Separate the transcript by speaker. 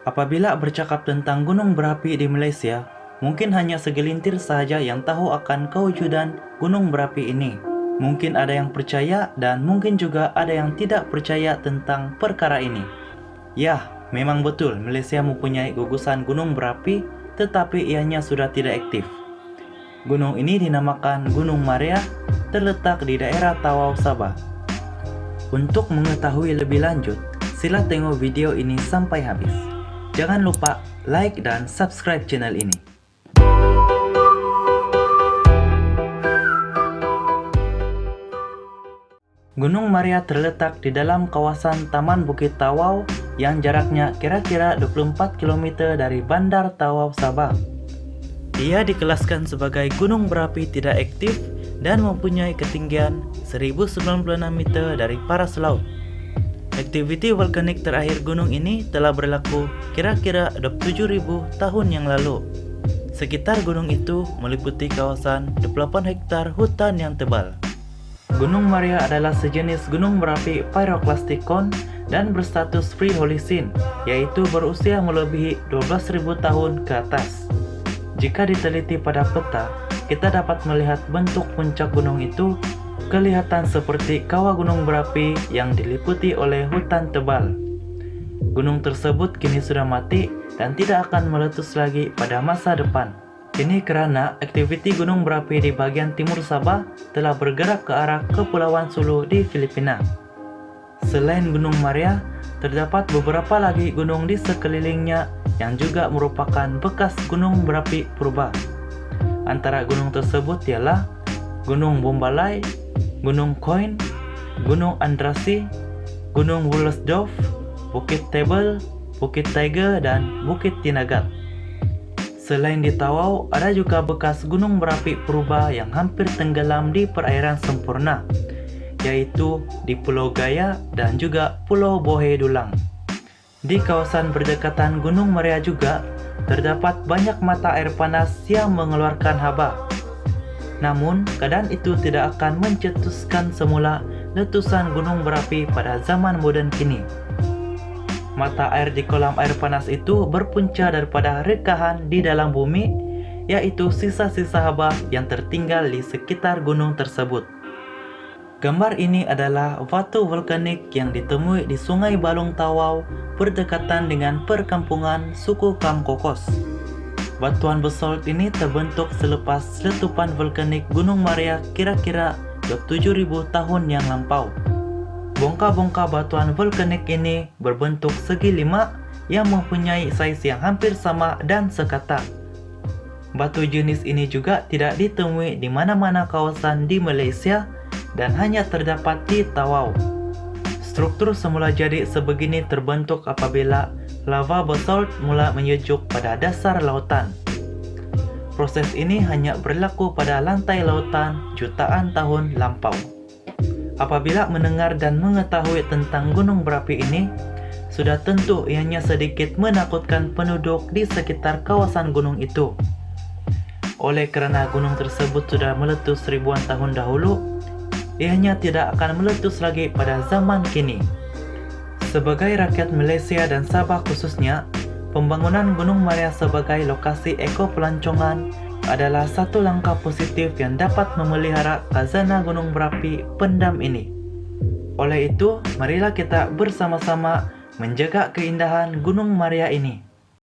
Speaker 1: Apabila bercakap tentang gunung berapi di Malaysia, mungkin hanya segelintir sahaja yang tahu akan kewujudan gunung berapi ini. Mungkin ada yang percaya dan mungkin juga ada yang tidak percaya tentang perkara ini. Ya, memang betul Malaysia mempunyai gugusan gunung berapi, tetapi ianya sudah tidak aktif. Gunung ini dinamakan Gunung Maria, terletak di daerah Tawau, Sabah. Untuk mengetahui lebih lanjut, sila tengok video ini sampai habis. Jangan lupa like dan subscribe channel ini. Gunung Maria terletak di dalam kawasan Taman Bukit Tawau yang jaraknya kira-kira 24 km dari Bandar Tawau, Sabah. Ia dikelaskan sebagai gunung berapi tidak aktif dan mempunyai ketinggian 1096 meter dari paras laut. Aktiviti vulkanik terakhir gunung ini telah berlaku kira-kira 27.000 tahun yang lalu. Sekitar gunung itu meliputi kawasan 28 hektar hutan yang tebal. Gunung Maria adalah sejenis gunung berapi pyroklastikon dan berstatus pre-Holocene, yaitu berusia melebihi 12.000 tahun ke atas. Jika diteliti pada peta, kita dapat melihat bentuk puncak gunung itu kelihatan seperti kawah gunung berapi yang diliputi oleh hutan tebal. Gunung tersebut kini sudah mati dan tidak akan meletus lagi pada masa depan. Ini karena aktiviti gunung berapi di bagian timur Sabah telah bergerak ke arah Kepulauan Sulu di Filipina. Selain Gunung Maria, terdapat beberapa lagi gunung di sekelilingnya yang juga merupakan bekas gunung berapi purba. Antara gunung tersebut ialah Gunung Bombalai, Gunung Koin, Gunung Andrasi, Gunung Wollosdorf, Bukit Tebel, Bukit Tiger, dan Bukit Tinagat. Selain di Tawau, ada juga bekas gunung berapi purba yang hampir tenggelam di perairan sempurna, yaitu di Pulau Gaya dan juga Pulau Bohe Dulang. Di kawasan berdekatan Gunung Maria juga terdapat banyak mata air panas yang mengeluarkan haba. Namun, keadaan itu tidak akan mencetuskan semula letusan gunung berapi pada zaman moden kini. Mata air di kolam air panas itu berpunca daripada rekahan di dalam bumi, yaitu sisa-sisa haba yang tertinggal di sekitar gunung tersebut. Gambar ini adalah batu vulkanik yang ditemui di Sungai Balong Tawau berdekatan dengan perkampungan suku Kamkokos. Batuan basalt ini terbentuk selepas letupan vulkanik Gunung Maria kira-kira 27.000 tahun yang lampau. Bongka-bongka batuan vulkanik ini berbentuk segi lima yang mempunyai saiz yang hampir sama dan sekata. Batu jenis ini juga tidak ditemui di mana-mana kawasan di Malaysia dan hanya terdapat di Tawau. Struktur semula jadi sebegini terbentuk apabila lava basalt mula menyejuk pada dasar lautan. Proses ini hanya berlaku pada lantai lautan jutaan tahun lampau. Apabila mendengar dan mengetahui tentang gunung berapi ini, sudah tentu ianya sedikit menakutkan penduduk di sekitar kawasan gunung itu. Oleh kerana gunung tersebut sudah meletus ribuan tahun dahulu, ianya tidak akan meletus lagi pada zaman kini. Sebagai rakyat Malaysia dan Sabah khususnya, pembangunan Gunung Maria sebagai lokasi eko-pelancongan adalah satu langkah positif yang dapat memelihara khazanah gunung berapi pendam ini. Oleh itu, marilah kita bersama-sama menjaga keindahan Gunung Maria ini.